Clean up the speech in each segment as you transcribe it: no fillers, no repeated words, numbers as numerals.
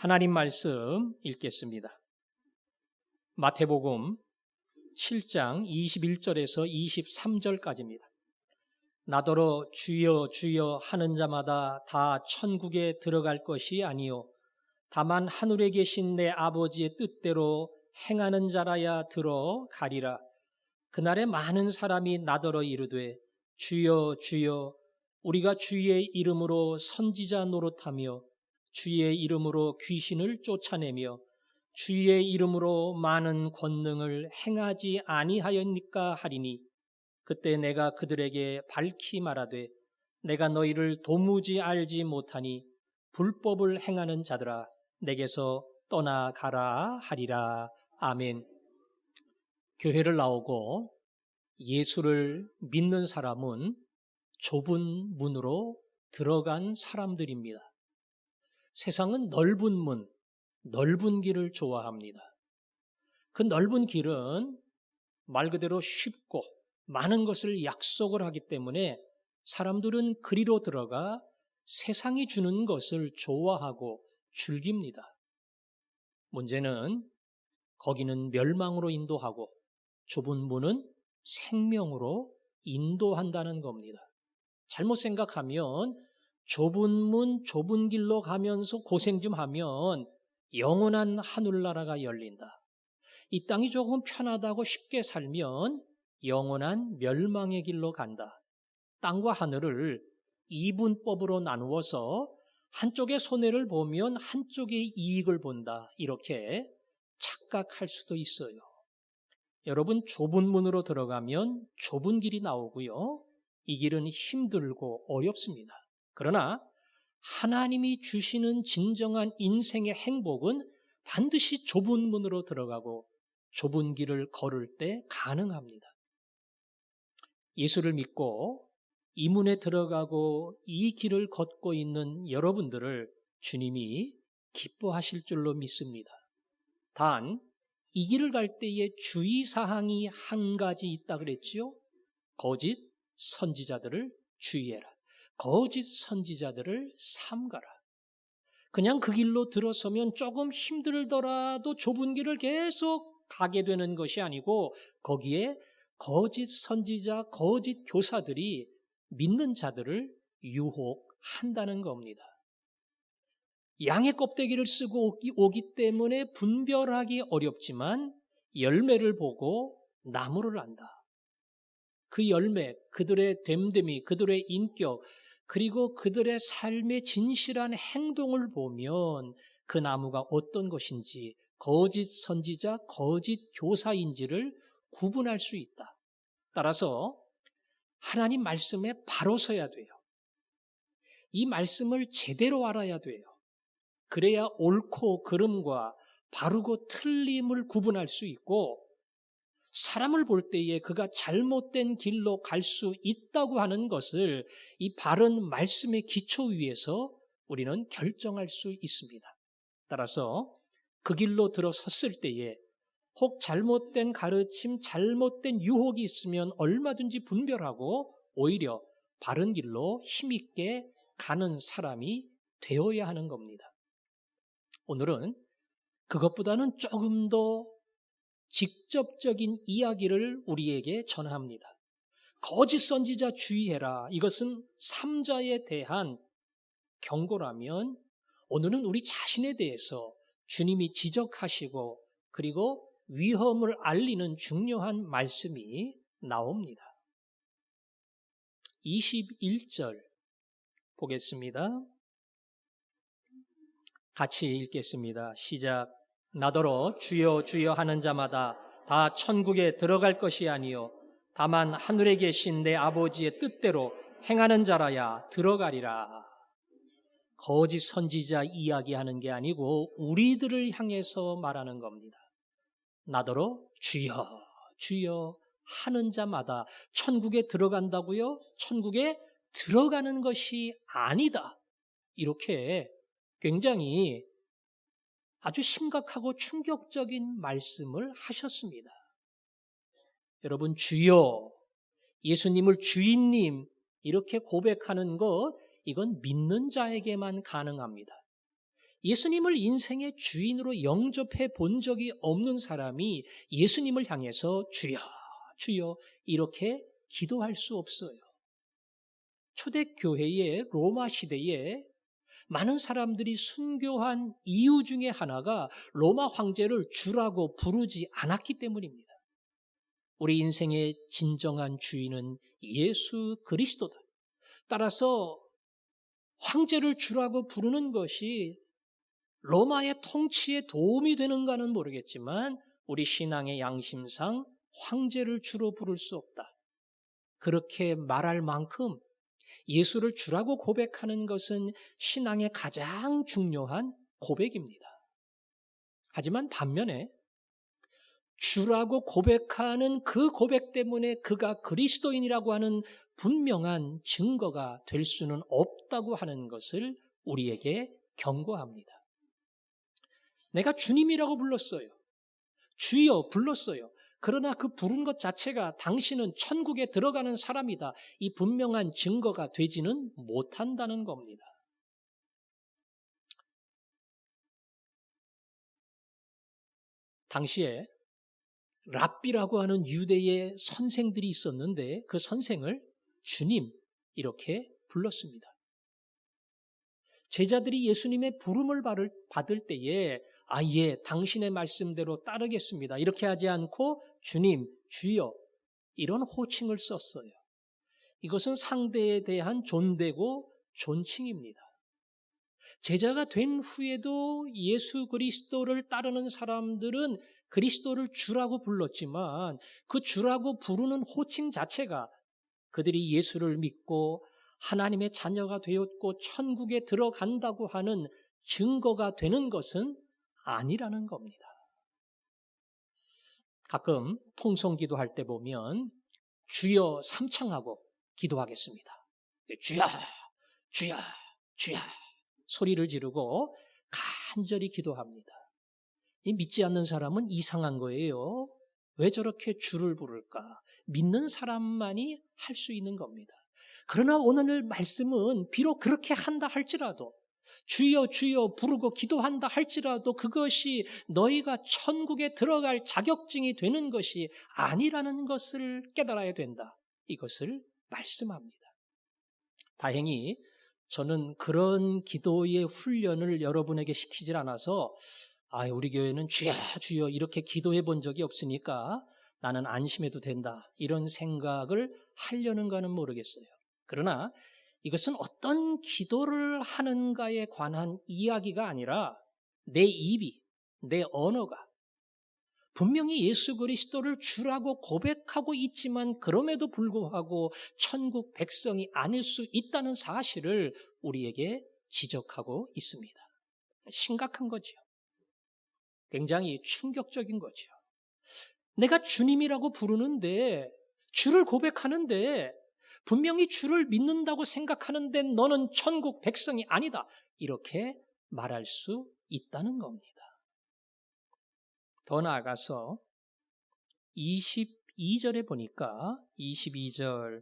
하나님 말씀 읽겠습니다. 마태복음 7장 21절에서 23절까지입니다. 나더러 주여 주여 하는 자마다 다 천국에 들어갈 것이 아니요 다만 하늘에 계신 내 아버지의 뜻대로 행하는 자라야 들어가리라. 그날에 많은 사람이 나더러 이르되 주여 주여 우리가 주의 이름으로 선지자 노릇하며 주의 이름으로 귀신을 쫓아내며 주의 이름으로 많은 권능을 행하지 아니하였니까 하리니 그때 내가 그들에게 밝히 말하되 내가 너희를 도무지 알지 못하니 불법을 행하는 자들아 내게서 떠나가라 하리라. 아멘. 교회를 나오고 예수를 믿는 사람은 좁은 문으로 들어간 사람들입니다. 세상은 넓은 문, 넓은 길을 좋아합니다. 그 넓은 길은 말 그대로 쉽고 많은 것을 약속을 하기 때문에 사람들은 그리로 들어가 세상이 주는 것을 좋아하고 즐깁니다. 문제는 거기는 멸망으로 인도하고 좁은 문은 생명으로 인도한다는 겁니다. 잘못 생각하면 좁은 문, 좁은 길로 가면서 고생 좀 하면 영원한 하늘나라가 열린다. 이 땅이 조금 편하다고 쉽게 살면 영원한 멸망의 길로 간다. 땅과 하늘을 이분법으로 나누어서 한쪽의 손해를 보면 한쪽의 이익을 본다. 이렇게 착각할 수도 있어요. 여러분, 좁은 문으로 들어가면 좁은 길이 나오고요. 이 길은 힘들고 어렵습니다. 그러나 하나님이 주시는 진정한 인생의 행복은 반드시 좁은 문으로 들어가고 좁은 길을 걸을 때 가능합니다. 예수를 믿고 이 문에 들어가고 이 길을 걷고 있는 여러분들을 주님이 기뻐하실 줄로 믿습니다. 단, 이 길을 갈 때에 주의사항이 한 가지 있다 그랬지요? 거짓 선지자들을 주의해라. 거짓 선지자들을 삼가라. 그냥 그 길로 들어서면 조금 힘들더라도 좁은 길을 계속 가게 되는 것이 아니고 거기에 거짓 선지자, 거짓 교사들이 믿는 자들을 유혹한다는 겁니다. 양의 껍데기를 쓰고 오기 때문에 분별하기 어렵지만 열매를 보고 나무를 안다. 그 열매, 그들의 됨됨이, 그들의 인격, 그리고 그들의 삶의 진실한 행동을 보면 그 나무가 어떤 것인지, 거짓 선지자, 거짓 교사인지를 구분할 수 있다. 따라서 하나님 말씀에 바로 서야 돼요. 이 말씀을 제대로 알아야 돼요. 그래야 옳고 그름과 바르고 틀림을 구분할 수 있고 사람을 볼 때에 그가 잘못된 길로 갈 수 있다고 하는 것을 이 바른 말씀의 기초 위에서 우리는 결정할 수 있습니다. 따라서 그 길로 들어섰을 때에 혹 잘못된 가르침, 잘못된 유혹이 있으면 얼마든지 분별하고 오히려 바른 길로 힘있게 가는 사람이 되어야 하는 겁니다. 오늘은 그것보다는 조금 더 직접적인 이야기를 우리에게 전합니다. 거짓 선지자 주의해라. 이것은 삼자에 대한 경고라면 오늘은 우리 자신에 대해서 주님이 지적하시고 그리고 위험을 알리는 중요한 말씀이 나옵니다. 21절 보겠습니다. 같이 읽겠습니다. 시작. 나더러 주여 주여 하는 자마다 다 천국에 들어갈 것이 아니요 다만 하늘에 계신 내 아버지의 뜻대로 행하는 자라야 들어가리라. 거짓 선지자 이야기하는 게 아니고 우리들을 향해서 말하는 겁니다. 나더러 주여 주여 하는 자마다 천국에 들어간다고요? 천국에 들어가는 것이 아니다. 이렇게 굉장히 아주 심각하고 충격적인 말씀을 하셨습니다. 여러분, 주여, 예수님을 주인님 이렇게 고백하는 것, 이건 믿는 자에게만 가능합니다. 예수님을 인생의 주인으로 영접해 본 적이 없는 사람이 예수님을 향해서 주여, 주여 이렇게 기도할 수 없어요. 초대교회의 로마 시대에 많은 사람들이 순교한 이유 중에 하나가 로마 황제를 주라고 부르지 않았기 때문입니다. 우리 인생의 진정한 주인은 예수 그리스도다. 따라서 황제를 주라고 부르는 것이 로마의 통치에 도움이 되는가는 모르겠지만 우리 신앙의 양심상 황제를 주로 부를 수 없다. 그렇게 말할 만큼 예수를 주라고 고백하는 것은 신앙의 가장 중요한 고백입니다. 하지만 반면에 주라고 고백하는 그 고백 때문에 그가 그리스도인이라고 하는 분명한 증거가 될 수는 없다고 하는 것을 우리에게 경고합니다. 내가 주님이라고 불렀어요. 주여 불렀어요. 그러나 그 부른 것 자체가 당신은 천국에 들어가는 사람이다. 이 분명한 증거가 되지는 못한다는 겁니다. 당시에 랍비라고 하는 유대의 선생들이 있었는데 그 선생을 주님 이렇게 불렀습니다. 제자들이 예수님의 부름을 받을 때에 예, 당신의 말씀대로 따르겠습니다. 이렇게 하지 않고 주님, 주여 이런 호칭을 썼어요. 이것은 상대에 대한 존대고 존칭입니다. 제자가 된 후에도 예수 그리스도를 따르는 사람들은 그리스도를 주라고 불렀지만 그 주라고 부르는 호칭 자체가 그들이 예수를 믿고 하나님의 자녀가 되었고 천국에 들어간다고 하는 증거가 되는 것은 아니라는 겁니다. 가끔 통성 기도할 때 보면 주여 삼창하고 기도하겠습니다. 주여, 주여, 주여 소리를 지르고 간절히 기도합니다. 믿지 않는 사람은 이상한 거예요. 왜 저렇게 주를 부를까? 믿는 사람만이 할 수 있는 겁니다. 그러나 오늘 말씀은 비록 그렇게 한다 할지라도 주여 주여 부르고 기도한다 할지라도 그것이 너희가 천국에 들어갈 자격증이 되는 것이 아니라는 것을 깨달아야 된다. 이것을 말씀합니다. 다행히 저는 그런 기도의 훈련을 여러분에게 시키질 않아서 우리 교회는 주여 주여 이렇게 기도해 본 적이 없으니까 나는 안심해도 된다. 이런 생각을 하려는가는 모르겠어요. 그러나 이것은 어떤 기도를 하는가에 관한 이야기가 아니라 내 입이, 내 언어가 분명히 예수 그리스도를 주라고 고백하고 있지만 그럼에도 불구하고 천국 백성이 아닐 수 있다는 사실을 우리에게 지적하고 있습니다. 심각한 거죠. 굉장히 충격적인 거죠. 내가 주님이라고 부르는데 주를 고백하는데 분명히 주를 믿는다고 생각하는데 너는 천국 백성이 아니다. 이렇게 말할 수 있다는 겁니다. 더 나아가서 22절에 보니까 22절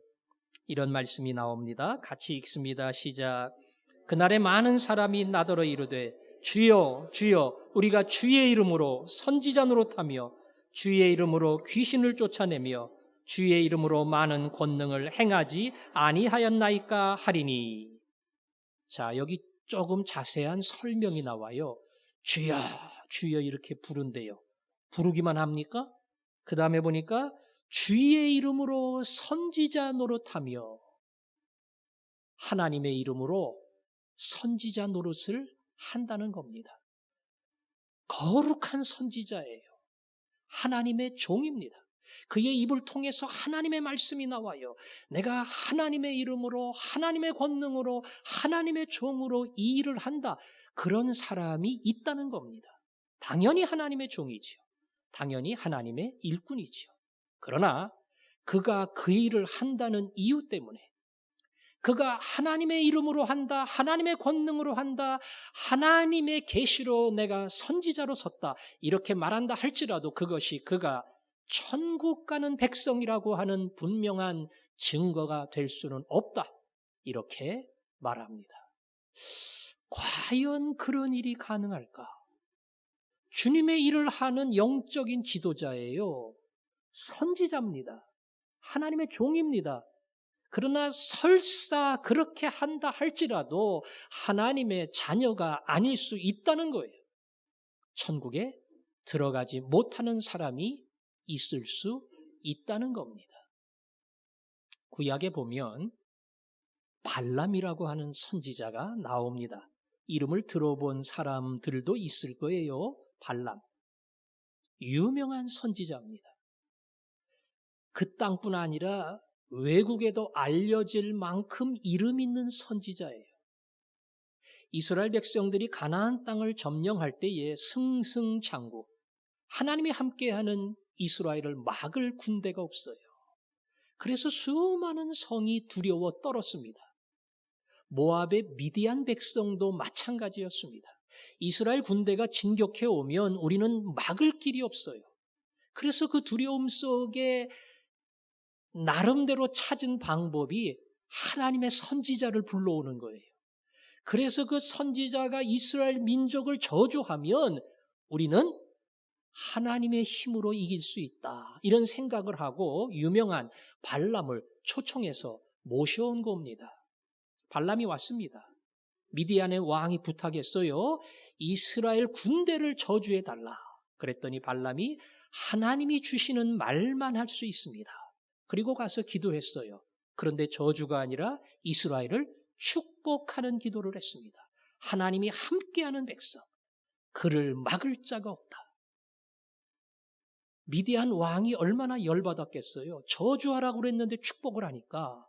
이런 말씀이 나옵니다. 같이 읽습니다. 시작. 그날에 많은 사람이 나더러 이르되 주여 주여 우리가 주의 이름으로 선지자 노릇하며 주의 이름으로 귀신을 쫓아내며 주의 이름으로 많은 권능을 행하지 아니하였나이까 하리니. 자, 여기 조금 자세한 설명이 나와요. 주여 주여 이렇게 부른대요. 부르기만 합니까? 그 다음에 보니까 주의 이름으로 선지자 노릇하며 하나님의 이름으로 선지자 노릇을 한다는 겁니다. 거룩한 선지자예요. 하나님의 종입니다. 그의 입을 통해서 하나님의 말씀이 나와요. 내가 하나님의 이름으로 하나님의 권능으로 하나님의 종으로 이 일을 한다. 그런 사람이 있다는 겁니다. 당연히 하나님의 종이죠. 당연히 하나님의 일꾼이죠. 그러나 그가 그 일을 한다는 이유 때문에 그가 하나님의 이름으로 한다, 하나님의 권능으로 한다, 하나님의 계시로 내가 선지자로 섰다 이렇게 말한다 할지라도 그것이 그가 천국 가는 백성이라고 하는 분명한 증거가 될 수는 없다 이렇게 말합니다. 과연 그런 일이 가능할까? 주님의 일을 하는 영적인 지도자예요. 선지자입니다. 하나님의 종입니다. 그러나 설사 그렇게 한다 할지라도 하나님의 자녀가 아닐 수 있다는 거예요. 천국에 들어가지 못하는 사람이 있을 수 있다는 겁니다. 구약에 보면 발람이라고 하는 선지자가 나옵니다. 이름을 들어본 사람들도 있을 거예요. 발람. 유명한 선지자입니다. 그 땅뿐 아니라 외국에도 알려질 만큼 이름 있는 선지자예요. 이스라엘 백성들이 가나안 땅을 점령할 때에 승승장구, 하나님이 함께하는 이스라엘을 막을 군대가 없어요. 그래서 수많은 성이 두려워 떨었습니다. 모압의 미디안 백성도 마찬가지였습니다. 이스라엘 군대가 진격해 오면 우리는 막을 길이 없어요. 그래서 그 두려움 속에 나름대로 찾은 방법이 하나님의 선지자를 불러오는 거예요. 그래서 그 선지자가 이스라엘 민족을 저주하면 우리는 하나님의 힘으로 이길 수 있다. 이런 생각을 하고 유명한 발람을 초청해서 모셔온 겁니다. 발람이 왔습니다. 미디안의 왕이 부탁했어요. 이스라엘 군대를 저주해달라. 그랬더니 발람이 하나님이 주시는 말만 할 수 있습니다. 그리고 가서 기도했어요. 그런데 저주가 아니라 이스라엘을 축복하는 기도를 했습니다. 하나님이 함께하는 백성, 그를 막을 자가 없다. 미디안 왕이 얼마나 열받았겠어요. 저주하라고 그랬는데 축복을 하니까.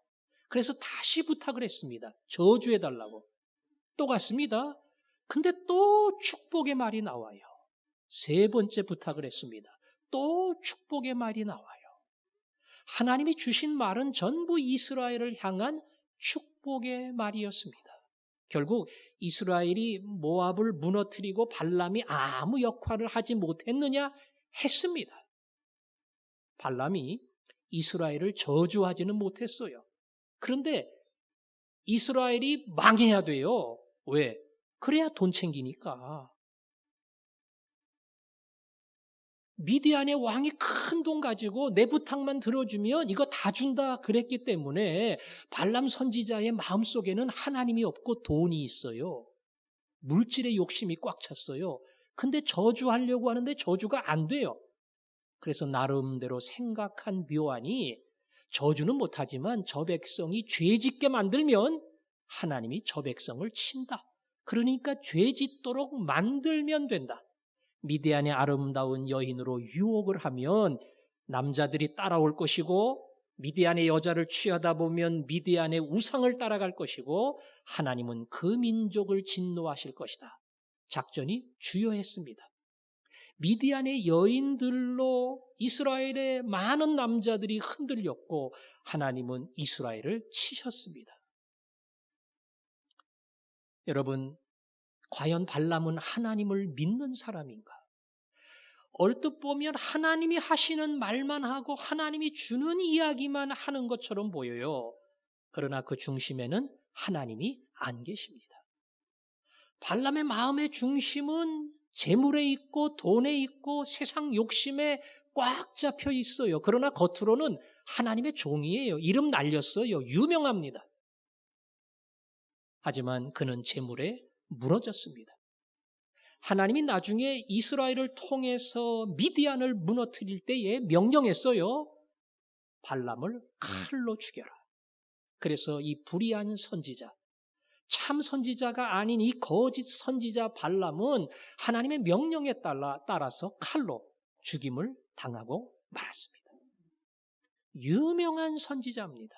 그래서 다시 부탁을 했습니다. 저주해달라고. 또 갔습니다. 근데 또 축복의 말이 나와요. 세 번째 부탁을 했습니다. 또 축복의 말이 나와요. 하나님이 주신 말은 전부 이스라엘을 향한 축복의 말이었습니다. 결국 이스라엘이 모압을 무너뜨리고 발람이 아무 역할을 하지 못했느냐? 했습니다. 발람이 이스라엘을 저주하지는 못했어요. 그런데 이스라엘이 망해야 돼요. 왜? 그래야 돈 챙기니까. 미디안의 왕이 큰 돈 가지고 내 부탁만 들어주면 이거 다 준다 그랬기 때문에 발람 선지자의 마음속에는 하나님이 없고 돈이 있어요. 물질의 욕심이 꽉 찼어요. 근데 저주하려고 하는데 저주가 안 돼요. 그래서 나름대로 생각한 묘안이 저주는 못하지만 저 백성이 죄짓게 만들면 하나님이 저 백성을 친다. 그러니까 죄짓도록 만들면 된다. 미디안의 아름다운 여인으로 유혹을 하면 남자들이 따라올 것이고 미디안의 여자를 취하다 보면 미디안의 우상을 따라갈 것이고 하나님은 그 민족을 진노하실 것이다. 작전이 주요했습니다. 미디안의 여인들로 이스라엘의 많은 남자들이 흔들렸고 하나님은 이스라엘을 치셨습니다. 여러분, 과연 발람은 하나님을 믿는 사람인가? 얼뜻 보면 하나님이 하시는 말만 하고 하나님이 주는 이야기만 하는 것처럼 보여요. 그러나 그 중심에는 하나님이 안 계십니다. 발람의 마음의 중심은 재물에 있고 돈에 있고 세상 욕심에 꽉 잡혀 있어요. 그러나 겉으로는 하나님의 종이에요. 이름 날렸어요. 유명합니다. 하지만 그는 재물에 무너졌습니다. 하나님이 나중에 이스라엘을 통해서 미디안을 무너뜨릴 때에 명령했어요. 발람을 칼로 죽여라. 그래서 이 불의한 선지자, 참 선지자가 아닌 이 거짓 선지자 발람은 하나님의 명령에 따라서 칼로 죽임을 당하고 말았습니다. 유명한 선지자입니다.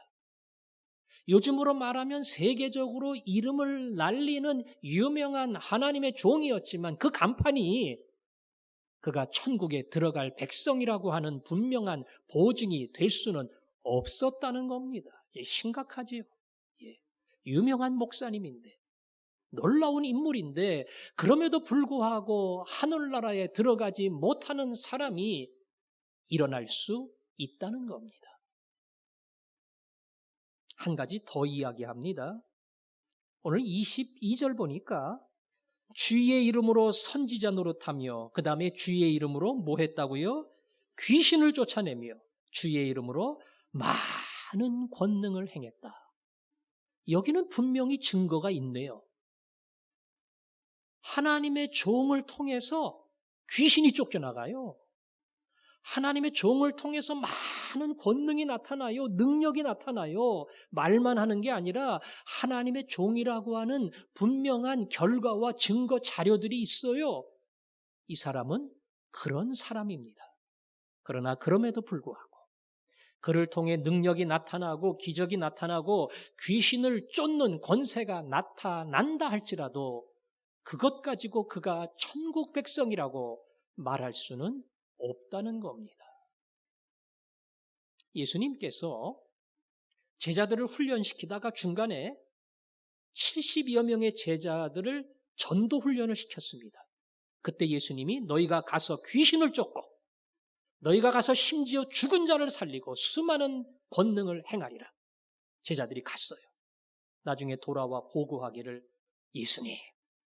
요즘으로 말하면 세계적으로 이름을 날리는 유명한 하나님의 종이었지만 그 간판이 그가 천국에 들어갈 백성이라고 하는 분명한 보증이 될 수는 없었다는 겁니다. 심각하지요. 유명한 목사님인데 놀라운 인물인데 그럼에도 불구하고 하늘나라에 들어가지 못하는 사람이 일어날 수 있다는 겁니다. 한 가지 더 이야기합니다. 오늘 22절 보니까 주의 이름으로 선지자 노릇하며 그 다음에 주의 이름으로 뭐 했다고요? 귀신을 쫓아내며 주의 이름으로 많은 권능을 행했다. 여기는 분명히 증거가 있네요. 하나님의 종을 통해서 귀신이 쫓겨나가요. 하나님의 종을 통해서 많은 권능이 나타나요. 능력이 나타나요. 말만 하는 게 아니라 하나님의 종이라고 하는 분명한 결과와 증거 자료들이 있어요. 이 사람은 그런 사람입니다. 그러나 그럼에도 불구하고 그를 통해 능력이 나타나고 기적이 나타나고 귀신을 쫓는 권세가 나타난다 할지라도 그것 가지고 그가 천국 백성이라고 말할 수는 없다는 겁니다. 예수님께서 제자들을 훈련시키다가 중간에 70여 명의 제자들을 전도 훈련을 시켰습니다. 그때 예수님이 너희가 가서 귀신을 쫓고 너희가 가서 심지어 죽은 자를 살리고 수많은 권능을 행하리라. 제자들이 갔어요. 나중에 돌아와 보고하기를 예수님,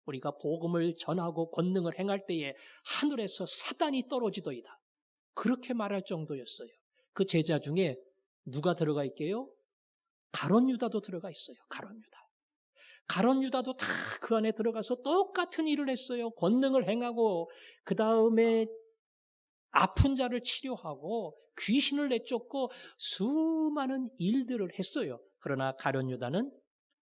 우리가 복음을 전하고 권능을 행할 때에 하늘에서 사단이 떨어지더이다. 그렇게 말할 정도였어요. 그 제자 중에 누가 들어가 있게요? 가룟 유다도 들어가 있어요. 가룟 유다. 가룟 유다도 다 그 안에 들어가서 똑같은 일을 했어요. 권능을 행하고 그 다음에 아픈 자를 치료하고 귀신을 내쫓고 수많은 일들을 했어요. 그러나 가룟 유다는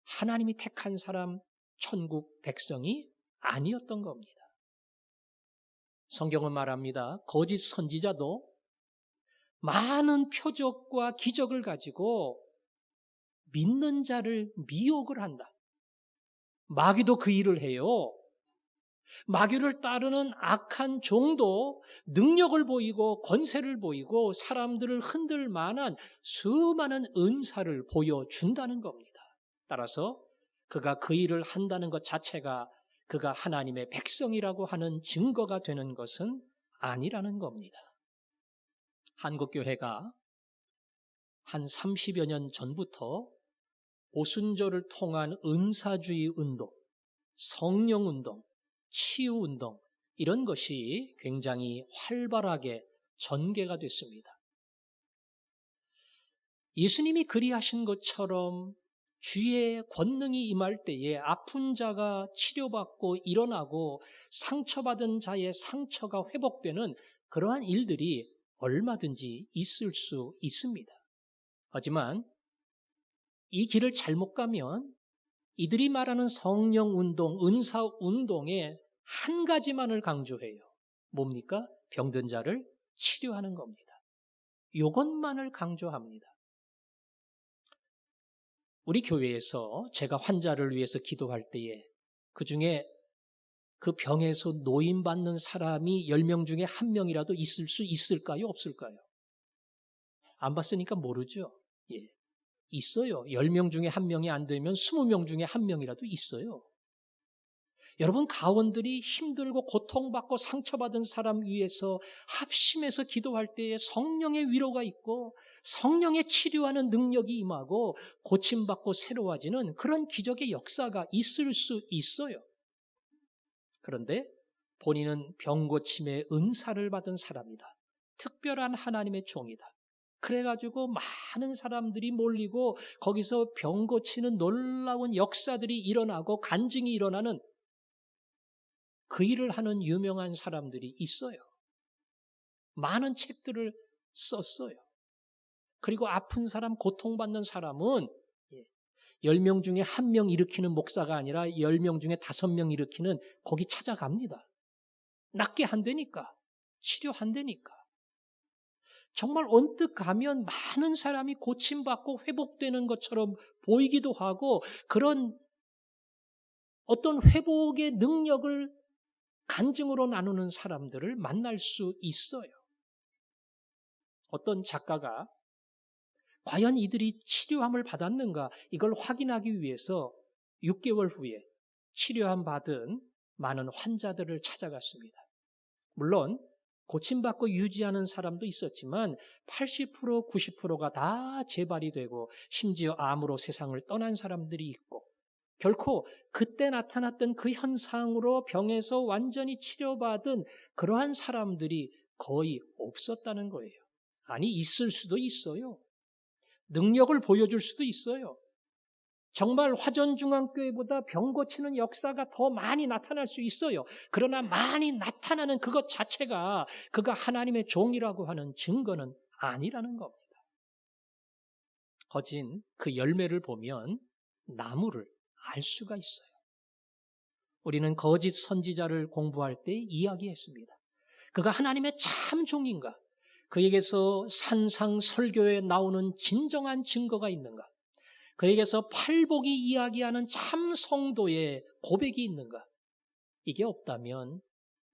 하나님이 택한 사람, 천국 백성이 아니었던 겁니다. 성경은 말합니다. 거짓 선지자도 많은 표적과 기적을 가지고 믿는 자를 미혹을 한다. 마귀도 그 일을 해요. 마귀를 따르는 악한 종도 능력을 보이고 권세를 보이고 사람들을 흔들 만한 수많은 은사를 보여준다는 겁니다. 따라서 그가 그 일을 한다는 것 자체가 그가 하나님의 백성이라고 하는 증거가 되는 것은 아니라는 겁니다. 한국교회가 한 30여 년 전부터 오순절을 통한 은사주의 운동, 성령 운동, 치유 운동 이런 것이 굉장히 활발하게 전개가 됐습니다. 예수님이 그리하신 것처럼 주의 권능이 임할 때에 아픈 자가 치료받고 일어나고 상처받은 자의 상처가 회복되는 그러한 일들이 얼마든지 있을 수 있습니다. 하지만 이 길을 잘못 가면 이들이 말하는 성령 운동, 은사 운동의 한 가지만을 강조해요. 뭡니까? 병든 자를 치료하는 겁니다. 이것만을 강조합니다. 우리 교회에서 제가 환자를 위해서 기도할 때에 그 중에 그 병에서 노임받는 사람이 10명 중에 1명이라도 있을 수 있을까요? 없을까요? 안 봤으니까 모르죠. 예. 있어요. 10명 중에 1명이 안 되면 20명 중에 1명이라도 있어요. 여러분 가원들이 힘들고 고통받고 상처받은 사람 위해서 합심해서 기도할 때에 성령의 위로가 있고 성령의 치료하는 능력이 임하고 고침받고 새로워지는 그런 기적의 역사가 있을 수 있어요. 그런데 본인은 병고침의 은사를 받은 사람이다. 특별한 하나님의 종이다. 그래가지고 많은 사람들이 몰리고 거기서 병 고치는 놀라운 역사들이 일어나고 간증이 일어나는 그 일을 하는 유명한 사람들이 있어요. 많은 책들을 썼어요. 그리고 아픈 사람, 고통받는 사람은 10명 중에 1명 일으키는 목사가 아니라 10명 중에 5명 일으키는 거기 찾아갑니다. 낫게 한다니까. 치료한다니까. 정말 언뜻 가면 많은 사람이 고침받고 회복되는 것처럼 보이기도 하고 그런 어떤 회복의 능력을 간증으로 나누는 사람들을 만날 수 있어요. 어떤 작가가 과연 이들이 치료함을 받았는가 이걸 확인하기 위해서 6개월 후에 치료함 받은 많은 환자들을 찾아갔습니다. 물론 고침받고 유지하는 사람도 있었지만 80%, 90%가 다 재발이 되고 심지어 암으로 세상을 떠난 사람들이 있고 결코 그때 나타났던 그 현상으로 병에서 완전히 치료받은 그러한 사람들이 거의 없었다는 거예요. 아니, 있을 수도 있어요. 능력을 보여줄 수도 있어요. 정말 화전중앙교회보다 병 고치는 역사가 더 많이 나타날 수 있어요. 그러나 많이 나타나는 그것 자체가 그가 하나님의 종이라고 하는 증거는 아니라는 겁니다. 거진 그 열매를 보면 나무를 알 수가 있어요. 우리는 거짓 선지자를 공부할 때 이야기했습니다. 그가 하나님의 참 종인가? 그에게서 산상 설교에 나오는 진정한 증거가 있는가? 그에게서 팔복이 이야기하는 참 성도의 고백이 있는가? 이게 없다면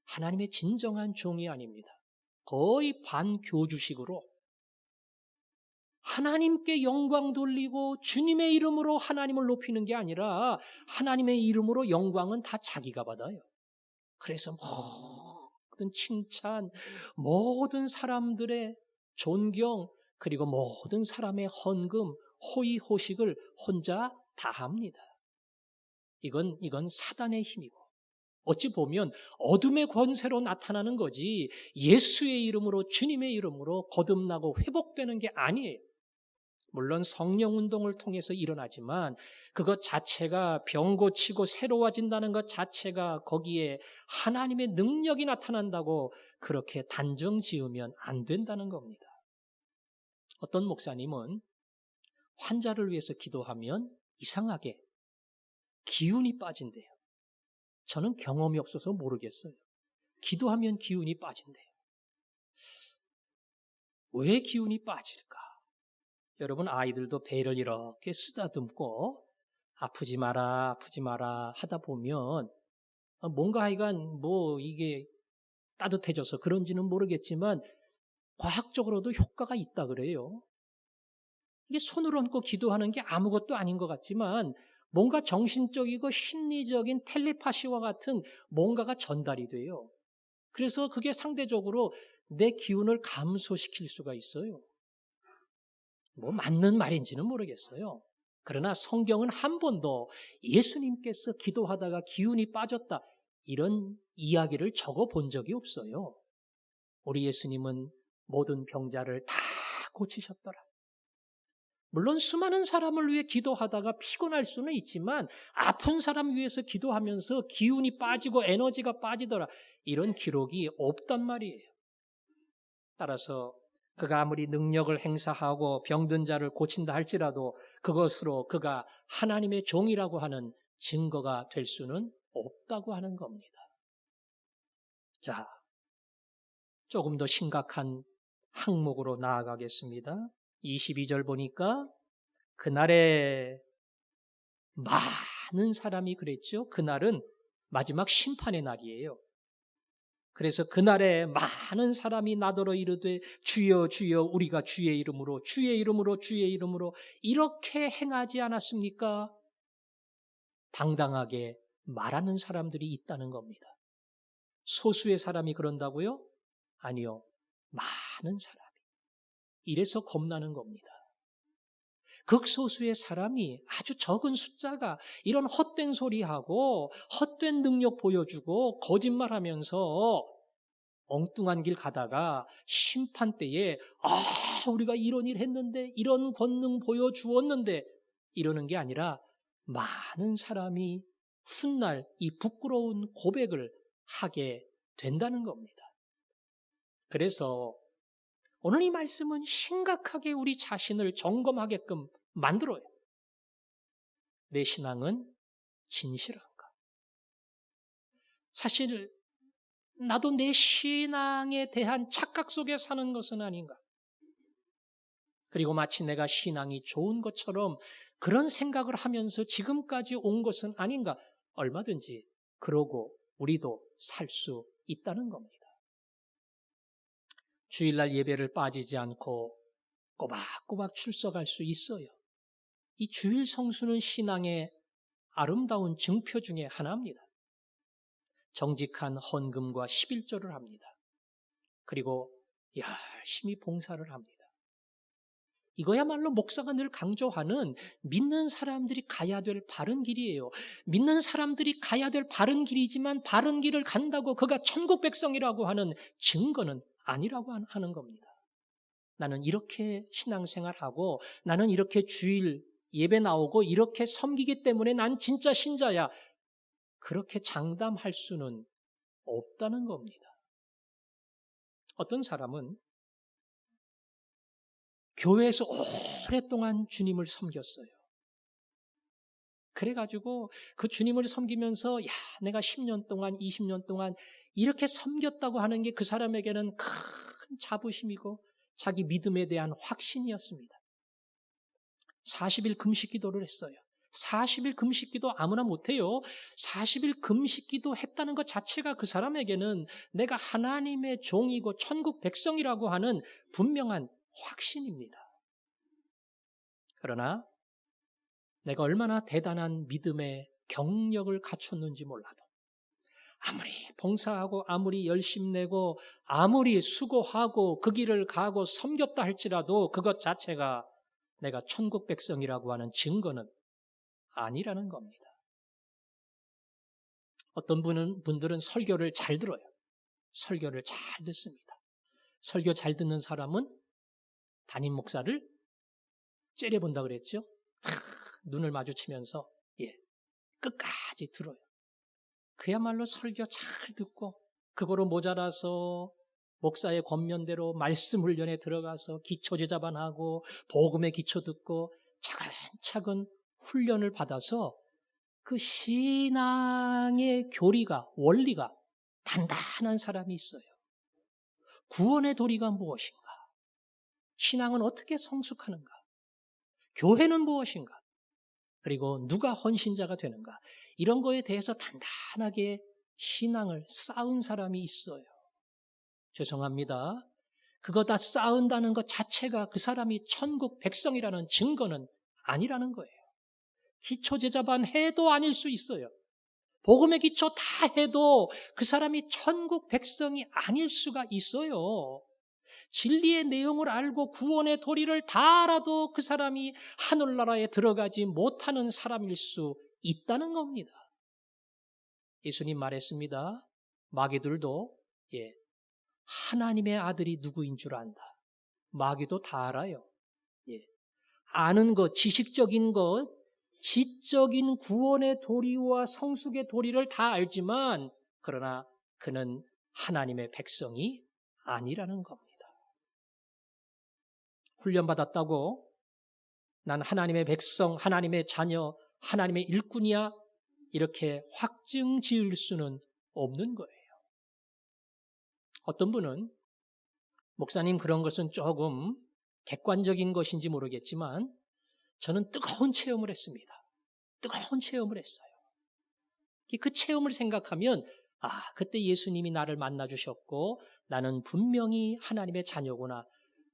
하나님의 진정한 종이 아닙니다. 거의 반교주식으로 하나님께 영광 돌리고 주님의 이름으로 하나님을 높이는 게 아니라 하나님의 이름으로 영광은 다 자기가 받아요. 그래서 모든 칭찬, 모든 사람들의 존경, 그리고 모든 사람의 헌금, 호의호식을 혼자 다 합니다. 이건 사단의 힘이고 어찌 보면 어둠의 권세로 나타나는 거지 예수의 이름으로 주님의 이름으로 거듭나고 회복되는 게 아니에요. 물론 성령운동을 통해서 일어나지만 그것 자체가 병 고치고 새로워진다는 것 자체가 거기에 하나님의 능력이 나타난다고 그렇게 단정 지으면 안 된다는 겁니다. 어떤 목사님은 환자를 위해서 기도하면 이상하게 기운이 빠진대요. 저는 경험이 없어서 모르겠어요. 기도하면 기운이 빠진대요. 왜 기운이 빠질까? 여러분, 아이들도 배를 이렇게 쓰다듬고 아프지 마라, 아프지 마라 하다 보면 뭔가 하여간 이게 따뜻해져서 그런지는 모르겠지만 과학적으로도 효과가 있다 그래요. 이게 손을 얹고 기도하는 게 아무것도 아닌 것 같지만 뭔가 정신적이고 심리적인 텔레파시와 같은 뭔가가 전달이 돼요. 그래서 그게 상대적으로 내 기운을 감소시킬 수가 있어요. 맞는 말인지는 모르겠어요. 그러나 성경은 한 번도 예수님께서 기도하다가 기운이 빠졌다 이런 이야기를 적어 본 적이 없어요. 우리 예수님은 모든 병자를 다 고치셨더라. 물론 수많은 사람을 위해 기도하다가 피곤할 수는 있지만 아픈 사람 위해서 기도하면서 기운이 빠지고 에너지가 빠지더라 이런 기록이 없단 말이에요. 따라서 그가 아무리 능력을 행사하고 병든 자를 고친다 할지라도 그것으로 그가 하나님의 종이라고 하는 증거가 될 수는 없다고 하는 겁니다. 자, 조금 더 심각한 항목으로 나아가겠습니다. 22절 보니까 그날에 많은 사람이 그랬죠. 그날은 마지막 심판의 날이에요. 그래서 그날에 많은 사람이 나더러 이르되 주여 주여 우리가 주의 이름으로 주의 이름으로 주의 이름으로 이렇게 행하지 않았습니까? 당당하게 말하는 사람들이 있다는 겁니다. 소수의 사람이 그런다고요? 아니요. 많은 사람이. 이래서 겁나는 겁니다. 극소수의 사람이 아주 적은 숫자가 이런 헛된 소리하고 헛된 능력 보여주고 거짓말하면서 엉뚱한 길 가다가 심판 때에 우리가 이런 일 했는데 이런 권능 보여주었는데 이러는 게 아니라 많은 사람이 훗날 이 부끄러운 고백을 하게 된다는 겁니다. 그래서 오늘 이 말씀은 심각하게 우리 자신을 점검하게끔 만들어요. 내 신앙은 진실한가? 사실 나도 내 신앙에 대한 착각 속에 사는 것은 아닌가? 그리고 마치 내가 신앙이 좋은 것처럼 그런 생각을 하면서 지금까지 온 것은 아닌가? 얼마든지 그러고 우리도 살 수 있다는 겁니다. 주일날 예배를 빠지지 않고 꼬박꼬박 출석할 수 있어요. 이 주일 성수는 신앙의 아름다운 증표 중에 하나입니다. 정직한 헌금과 11조를 합니다. 그리고 열심히 봉사를 합니다. 이거야말로 목사가 늘 강조하는 믿는 사람들이 가야 될 바른 길이에요. 믿는 사람들이 가야 될 바른 길이지만 바른 길을 간다고 그가 천국 백성이라고 하는 증거는 아니라고 하는 겁니다. 나는 이렇게 신앙생활하고 나는 이렇게 주일 예배 나오고 이렇게 섬기기 때문에 난 진짜 신자야. 그렇게 장담할 수는 없다는 겁니다. 어떤 사람은 교회에서 오랫동안 주님을 섬겼어요. 그래가지고 그 주님을 섬기면서 내가 10년 동안 20년 동안 이렇게 섬겼다고 하는 게 그 사람에게는 큰 자부심이고 자기 믿음에 대한 확신이었습니다. 40일 금식 기도를 했어요. 40일 금식 기도 아무나 못해요. 40일 금식 기도 했다는 것 자체가 그 사람에게는 내가 하나님의 종이고 천국 백성이라고 하는 분명한 확신입니다. 그러나 내가 얼마나 대단한 믿음의 경력을 갖췄는지 몰라도 아무리 봉사하고 아무리 열심 내고 아무리 수고하고 그 길을 가고 섬겼다 할지라도 그것 자체가 내가 천국 백성이라고 하는 증거는 아니라는 겁니다. 어떤 분들은 설교를 잘 들어요. 설교를 잘 듣습니다. 설교 잘 듣는 사람은 담임 목사를 째려본다 그랬죠. 눈을 마주치면서 끝까지 들어요. 그야말로 설교 잘 듣고 그거로 모자라서 목사의 권면대로 말씀 훈련에 들어가서 기초 제자반하고 복음의 기초 듣고 차근차근 훈련을 받아서 그 신앙의 교리가 원리가 단단한 사람이 있어요. 구원의 도리가 무엇인가? 신앙은 어떻게 성숙하는가? 교회는 무엇인가? 그리고 누가 헌신자가 되는가? 이런 거에 대해서 단단하게 신앙을 쌓은 사람이 있어요. 죄송합니다. 그거 다 쌓은다는 것 자체가 그 사람이 천국 백성이라는 증거는 아니라는 거예요. 기초 제자반 해도 아닐 수 있어요. 복음의 기초 다 해도 그 사람이 천국 백성이 아닐 수가 있어요. 진리의 내용을 알고 구원의 도리를 다 알아도 그 사람이 하늘나라에 들어가지 못하는 사람일 수 있다는 겁니다. 예수님 말했습니다. 마귀들도 하나님의 아들이 누구인 줄 안다. 마귀도 다 알아요. 아는 것, 지식적인 것, 지적인 구원의 도리와 성숙의 도리를 다 알지만 그러나 그는 하나님의 백성이 아니라는 겁니다. 훈련받았다고 난 하나님의 백성, 하나님의 자녀, 하나님의 일꾼이야 이렇게 확증 지을 수는 없는 거예요. 어떤 분은 목사님 그런 것은 조금 객관적인 것인지 모르겠지만 저는 뜨거운 체험을 했습니다. 뜨거운 체험을 했어요. 그 체험을 생각하면 그때 예수님이 나를 만나주셨고 나는 분명히 하나님의 자녀구나.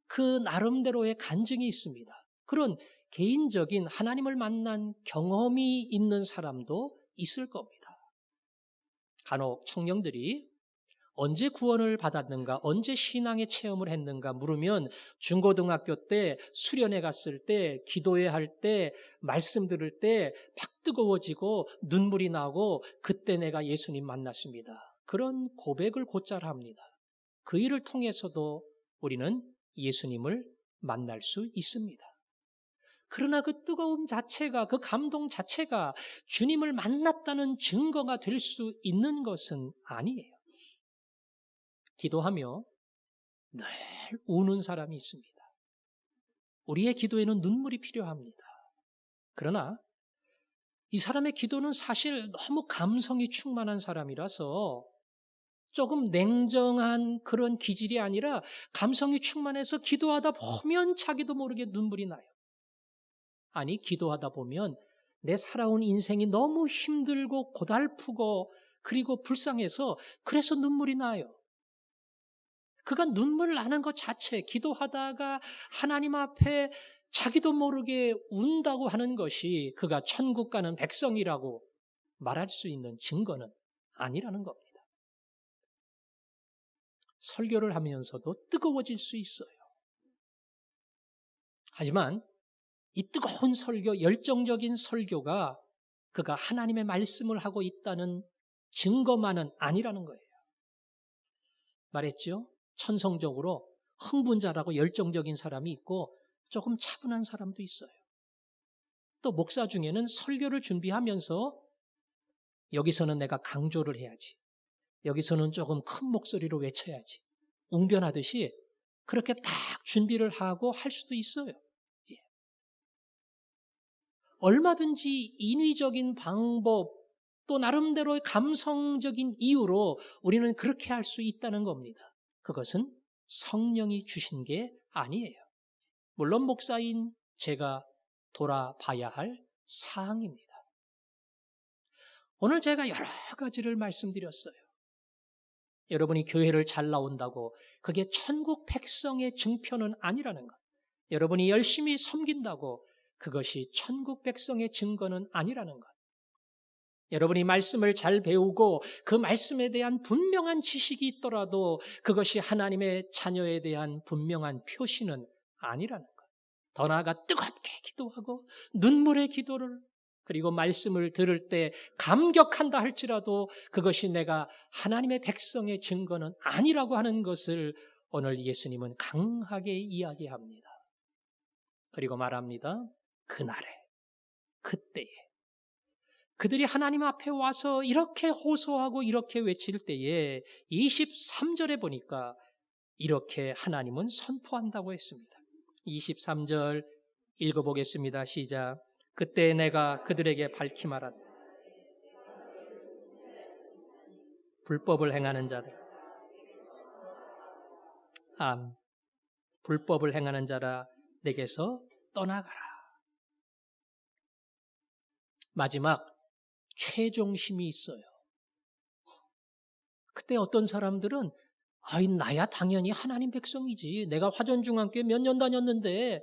그 나름대로의 간증이 있습니다. 그런 개인적인 하나님을 만난 경험이 있는 사람도 있을 겁니다. 간혹 청년들이 언제 구원을 받았는가, 언제 신앙의 체험을 했는가 물으면 중고등학교 때, 수련회 갔을 때, 기도회 할 때, 말씀 들을 때 막 뜨거워지고 눈물이 나고 그때 내가 예수님 만났습니다. 그런 고백을 곧잘 합니다. 그 일을 통해서도 우리는 예수님을 만날 수 있습니다. 그러나 그 뜨거움 자체가, 그 감동 자체가 주님을 만났다는 증거가 될 수 있는 것은 아니에요. 기도하며 늘 우는 사람이 있습니다. 우리의 기도에는 눈물이 필요합니다. 그러나 이 사람의 기도는 사실 너무 감성이 충만한 사람이라서 조금 냉정한 그런 기질이 아니라 감성이 충만해서 기도하다 보면 자기도 모르게 눈물이 나요. 아니, 기도하다 보면 내 살아온 인생이 너무 힘들고 고달프고 그리고 불쌍해서 그래서 눈물이 나요. 그가 눈물 나는 것 자체, 기도하다가 하나님 앞에 자기도 모르게 운다고 하는 것이 그가 천국 가는 백성이라고 말할 수 있는 증거는 아니라는 겁니다. 설교를 하면서도 뜨거워질 수 있어요. 하지만 이 뜨거운 설교, 열정적인 설교가 그가 하나님의 말씀을 하고 있다는 증거만은 아니라는 거예요. 말했죠? 천성적으로 흥분자라고 열정적인 사람이 있고 조금 차분한 사람도 있어요. 또 목사 중에는 설교를 준비하면서 여기서는 내가 강조를 해야지, 여기서는 조금 큰 목소리로 외쳐야지, 웅변하듯이 그렇게 딱 준비를 하고 할 수도 있어요. 예. 얼마든지 인위적인 방법 또 나름대로의 감성적인 이유로 우리는 그렇게 할 수 있다는 겁니다. 그것은 성령이 주신 게 아니에요. 물론 목사인 제가 돌아봐야 할 사항입니다. 오늘 제가 여러 가지를 말씀드렸어요. 여러분이 교회를 잘 나온다고 그게 천국 백성의 증표는 아니라는 것. 여러분이 열심히 섬긴다고 그것이 천국 백성의 증거는 아니라는 것. 여러분이 말씀을 잘 배우고 그 말씀에 대한 분명한 지식이 있더라도 그것이 하나님의 자녀에 대한 분명한 표시는 아니라는 것. 더 나아가 뜨겁게 기도하고 눈물의 기도를 그리고 말씀을 들을 때 감격한다 할지라도 그것이 내가 하나님의 백성의 증거는 아니라고 하는 것을 오늘 예수님은 강하게 이야기합니다. 그리고 말합니다. 그날에, 그때에 그들이 하나님 앞에 와서 이렇게 호소하고 이렇게 외칠 때에 23절에 보니까 이렇게 하나님은 선포한다고 했습니다. 23절 읽어보겠습니다. 시작. 그때 내가 그들에게 밝히 말하되 불법을 행하는 자들 불법을 행하는 자라 내게서 떠나가라. 마지막 최종심이 있어요. 그때 어떤 사람들은 나야 당연히 하나님 백성이지. 내가 화전중앙교회 몇 년 다녔는데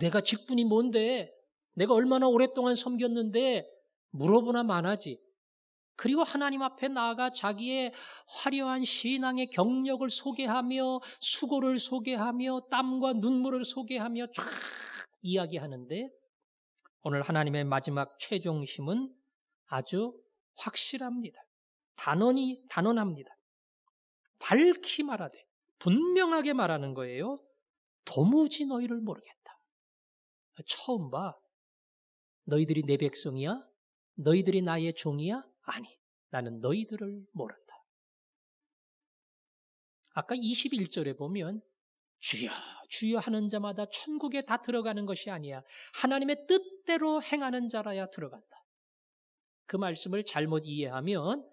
내가 직분이 뭔데 내가 얼마나 오랫동안 섬겼는데 물어보나 마나지. 그리고 하나님 앞에 나아가 자기의 화려한 신앙의 경력을 소개하며 수고를 소개하며 땀과 눈물을 소개하며 쫙 이야기하는데 오늘 하나님의 마지막 최종심은 아주 확실합니다. 단언합니다. 밝히 말하되 분명하게 말하는 거예요. 도무지 너희를 모르겠다. 처음 봐. 너희들이 내 백성이야? 너희들이 나의 종이야? 아니, 나는 너희들을 모른다. 아까 21절에 보면 주여 주여 하는 자마다 천국에 다 들어가는 것이 아니야. 하나님의 뜻대로 행하는 자라야 들어간다. 그 말씀을 잘못 이해하면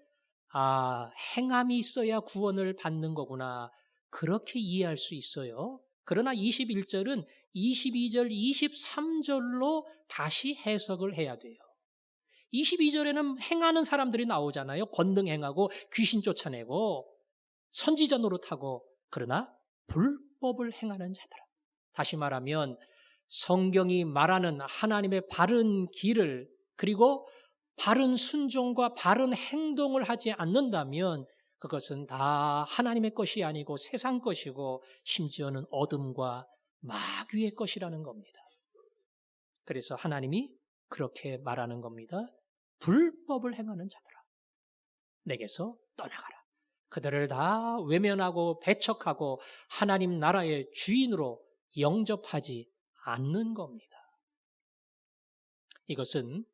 행함이 있어야 구원을 받는 거구나. 그렇게 이해할 수 있어요. 그러나 21절은 22절, 23절로 다시 해석을 해야 돼요. 22절에는 행하는 사람들이 나오잖아요. 권능 행하고 귀신 쫓아내고 선지자 노릇하고 그러나 불법을 행하는 자들. 다시 말하면 성경이 말하는 하나님의 바른 길을 그리고 바른 순종과 바른 행동을 하지 않는다면 그것은 다 하나님의 것이 아니고 세상 것이고 심지어는 어둠과 마귀의 것이라는 겁니다. 그래서 하나님이 그렇게 말하는 겁니다. 불법을 행하는 자들아, 내게서 떠나가라. 그들을 다 외면하고 배척하고 하나님 나라의 주인으로 영접하지 않는 겁니다. 이것은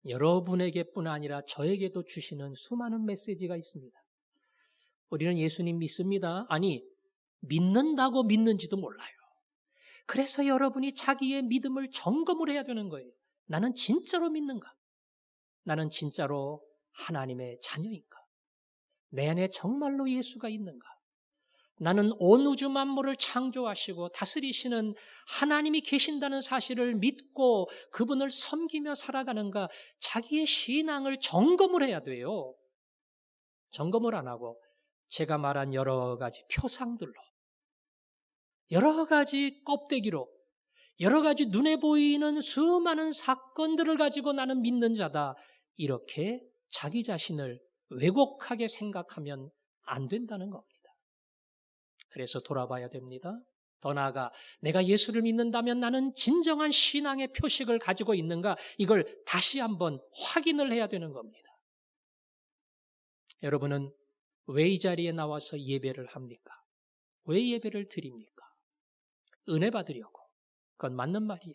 여러분에게뿐 아니라 저에게도 주시는 수많은 메시지가 있습니다. 우리는 예수님 믿습니다. 아니, 믿는다고 믿는지도 몰라요. 그래서 여러분이 자기의 믿음을 점검을 해야 되는 거예요. 나는 진짜로 믿는가? 나는 진짜로 하나님의 자녀인가? 내 안에 정말로 예수가 있는가? 나는 온 우주 만물을 창조하시고 다스리시는 하나님이 계신다는 사실을 믿고 그분을 섬기며 살아가는가? 자기의 신앙을 점검을 해야 돼요. 점검을 안 하고 제가 말한 여러 가지 표상들로, 여러 가지 껍데기로, 여러 가지 눈에 보이는 수많은 사건들을 가지고 나는 믿는 자다. 이렇게 자기 자신을 왜곡하게 생각하면 안 된다는 겁니다. 그래서 돌아봐야 됩니다. 더 나아가 내가 예수를 믿는다면 나는 진정한 신앙의 표식을 가지고 있는가, 이걸 다시 한번 확인을 해야 되는 겁니다. 여러분은 왜 이 자리에 나와서 예배를 합니까? 왜 예배를 드립니까? 은혜 받으려고. 그건 맞는 말이에요.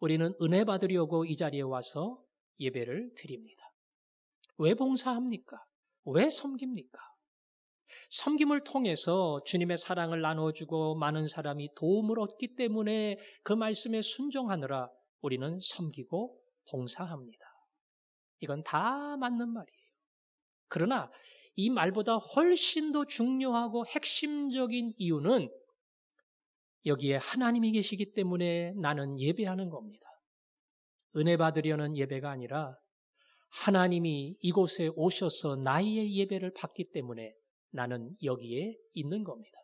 우리는 은혜 받으려고 이 자리에 와서 예배를 드립니다. 왜 봉사합니까? 왜 섬깁니까? 섬김을 통해서 주님의 사랑을 나눠주고 많은 사람이 도움을 얻기 때문에 그 말씀에 순종하느라 우리는 섬기고 봉사합니다. 이건 다 맞는 말이에요. 그러나 이 말보다 훨씬 더 중요하고 핵심적인 이유는 여기에 하나님이 계시기 때문에 나는 예배하는 겁니다. 은혜 받으려는 예배가 아니라 하나님이 이곳에 오셔서 나의 예배를 받기 때문에 나는 여기에 있는 겁니다.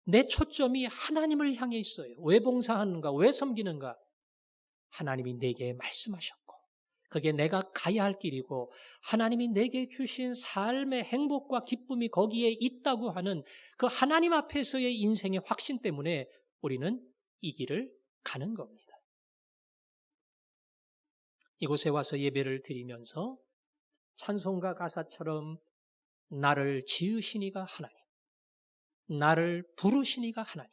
내 초점이 하나님을 향해 있어요. 왜 봉사하는가? 왜 섬기는가? 하나님이 내게 말씀하셨고 그게 내가 가야 할 길이고 하나님이 내게 주신 삶의 행복과 기쁨이 거기에 있다고 하는 그 하나님 앞에서의 인생의 확신 때문에 우리는 이 길을 가는 겁니다. 이곳에 와서 예배를 드리면서 찬송가 가사처럼 나를 지으시니가 하나님, 나를 부르시니가 하나님,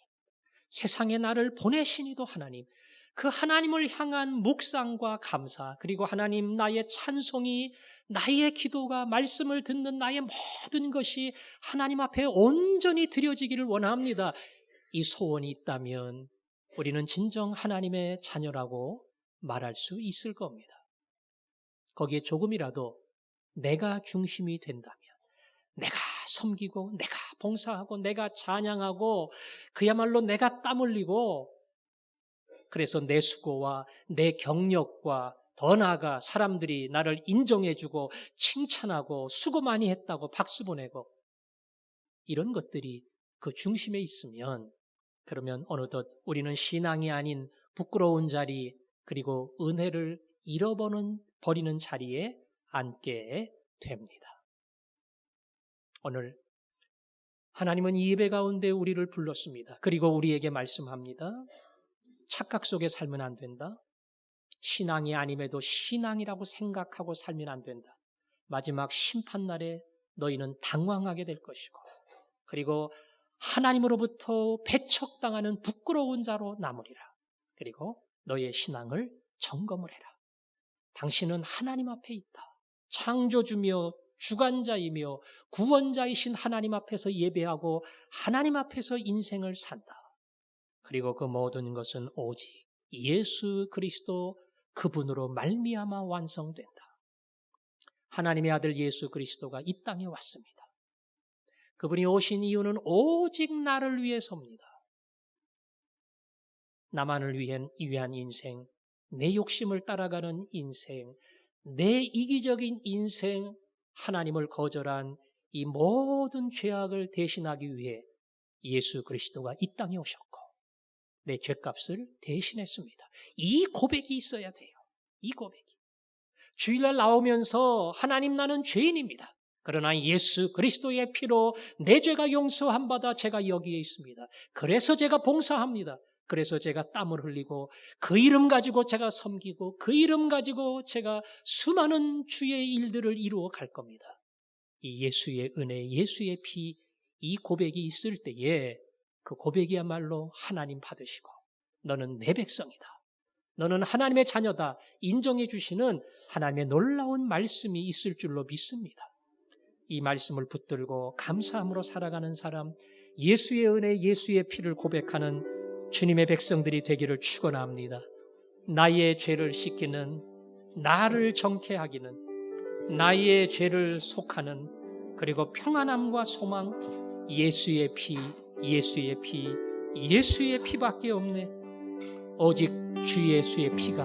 세상에 나를 보내시니도 하나님, 그 하나님을 향한 묵상과 감사, 그리고 하나님 나의 찬송이, 나의 기도가, 말씀을 듣는 나의 모든 것이 하나님 앞에 온전히 드려지기를 원합니다. 이 소원이 있다면 우리는 진정 하나님의 자녀라고 말할 수 있을 겁니다. 거기에 조금이라도 내가 중심이 된다면, 내가 섬기고 내가 봉사하고 내가 찬양하고 그야말로 내가 땀 흘리고 그래서 내 수고와 내 경력과 더 나아가 사람들이 나를 인정해주고 칭찬하고 수고 많이 했다고 박수 보내고 이런 것들이 그 중심에 있으면 그러면 어느덧 우리는 신앙이 아닌 부끄러운 자리 그리고 은혜를 잃어버리는 자리에 앉게 됩니다. 오늘 하나님은 이 예배 가운데 우리를 불렀습니다. 그리고 우리에게 말씀합니다. 착각 속에 살면 안 된다. 신앙이 아님에도 신앙이라고 생각하고 살면 안 된다. 마지막 심판날에 너희는 당황하게 될 것이고 그리고 하나님으로부터 배척당하는 부끄러운 자로 남으리라. 그리고 너의 신앙을 점검을 해라. 당신은 하나님 앞에 있다. 창조주며 주관자이며 구원자이신 하나님 앞에서 예배하고 하나님 앞에서 인생을 산다. 그리고 그 모든 것은 오직 예수 그리스도 그분으로 말미암아 완성된다. 하나님의 아들 예수 그리스도가 이 땅에 왔습니다. 그분이 오신 이유는 오직 나를 위해서입니다. 나만을 위한 인생, 내 욕심을 따라가는 인생, 내 이기적인 인생, 하나님을 거절한 이 모든 죄악을 대신하기 위해 예수 그리스도가 이 땅에 오셨고 내 죄값을 대신했습니다. 이 고백이 있어야 돼요. 이 고백이. 주일날 나오면서 하나님 나는 죄인입니다. 그러나 예수 그리스도의 피로 내 죄가 용서한 바다 제가 여기에 있습니다. 그래서 제가 봉사합니다. 그래서 제가 땀을 흘리고 그 이름 가지고 제가 섬기고 그 이름 가지고 제가 수많은 주의 일들을 이루어 갈 겁니다. 이 예수의 은혜, 예수의 피, 이 고백이 있을 때에 그 고백이야말로 하나님 받으시고 너는 내 백성이다. 너는 하나님의 자녀다. 인정해 주시는 하나님의 놀라운 말씀이 있을 줄로 믿습니다. 이 말씀을 붙들고 감사함으로 살아가는 사람, 예수의 은혜, 예수의 피를 고백하는 주님의 백성들이 되기를 축원합니다. 나의 죄를 씻기는, 나를 정케하기는, 나의 죄를 속하는, 그리고 평안함과 소망, 예수의 피, 예수의 피, 예수의 피밖에 없네. 오직 주 예수의 피가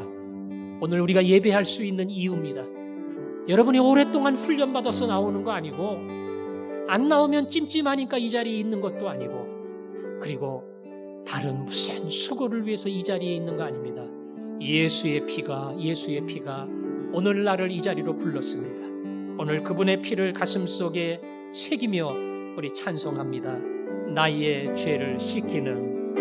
오늘 우리가 예배할 수 있는 이유입니다. 여러분이 오랫동안 훈련받아서 나오는 거 아니고 안 나오면 찜찜하니까 이 자리에 있는 것도 아니고 그리고 다른 무슨 수고를 위해서 이 자리에 있는 거 아닙니다. 예수의 피가 오늘 나를 이 자리로 불렀습니다. 오늘 그분의 피를 가슴속에 새기며 우리 찬송합니다. 나의 죄를 씻기는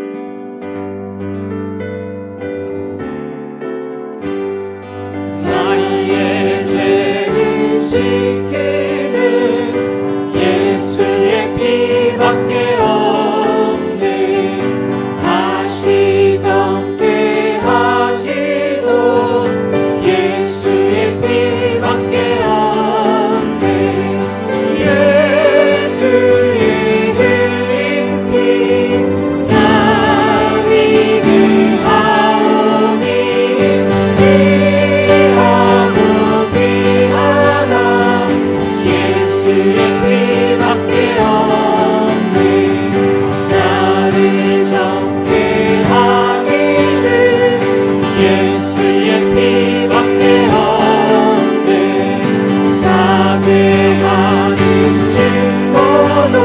자제하는 증거도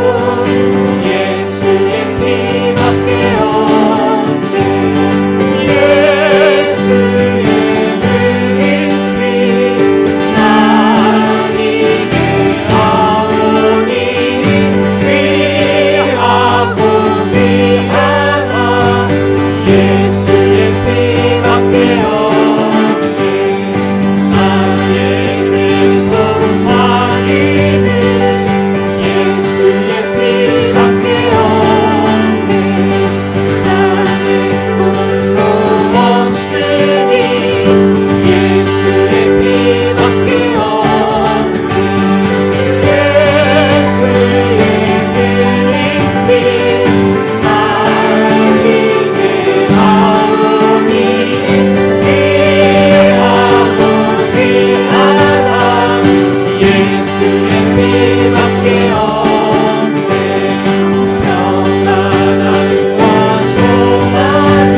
예수의 피밖에 없네. 예수의 흘린 피 나에게 하오니 귀하고 귀하다. 예수의 피밖에 없네. 나의 죄 속하기는 예수의 피밖에 없네. 나는 목도 없으니 예수의 피밖에 없네. 예수의 흘린 피 나에게 하오니 귀하고 귀하다. 예수의 피밖에 없네. 평안함과 소망은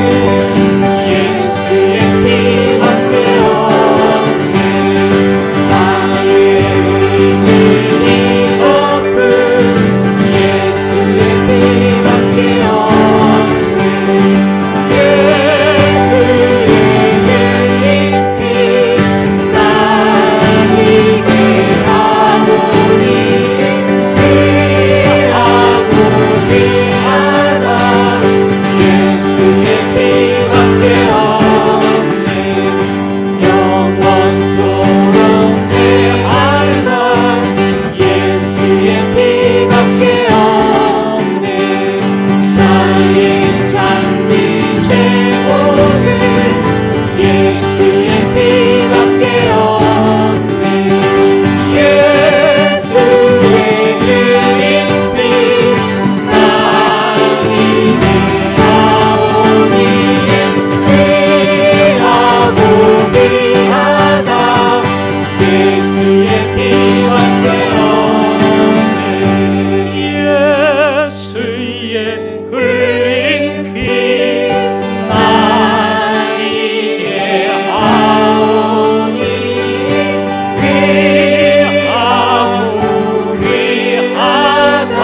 예수의 피밖에 없네. 나의 의인이 없음 예수의 피밖에 없네. 예수의 흘린 피 나에게 하오니 귀하고 귀하다. 예수의 피밖에 없네. 영원토록 대할 날 예수의 피밖에 없네. 나의 장미 제목은 예수의 피밖에 없네. 예수의 흘린 피 나에게 하오니 귀하고 귀하다. 예수의 피밖에 없네. 예수의 흘린 피 나에게 하오니 귀하고 귀하다.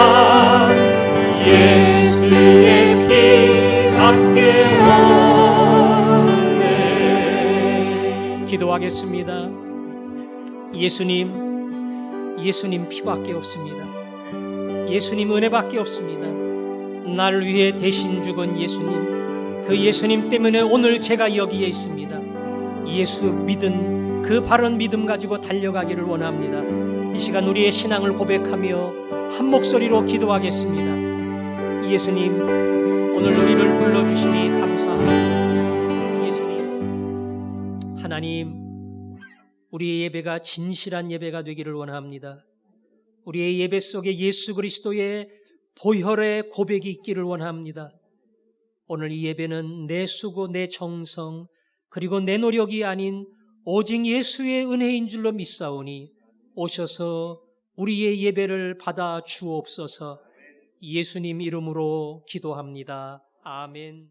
예수의 피밖에 없네. 기도하겠습니다. 예수님 피밖에 없습니다. 예수님 은혜밖에 없습니다. 나를 위해 대신 죽은 예수님, 그 예수님 때문에 오늘 제가 여기에 있습니다. 예수 믿은 그 바른 믿음 가지고 달려가기를 원합니다. 이 시간 우리의 신앙을 고백하며 한 목소리로 기도하겠습니다. 예수님, 오늘 우리를 불러주시니 감사합니다. 예수님, 하나님, 우리의 예배가 진실한 예배가 되기를 원합니다. 우리의 예배 속에 예수 그리스도의 보혈의 고백이 있기를 원합니다. 오늘 이 예배는 내 수고, 내 정성, 그리고 내 노력이 아닌 오직 예수의 은혜인 줄로 믿사오니 오셔서 우리의 예배를 받아 주옵소서. 예수님 이름으로 기도합니다. 아멘.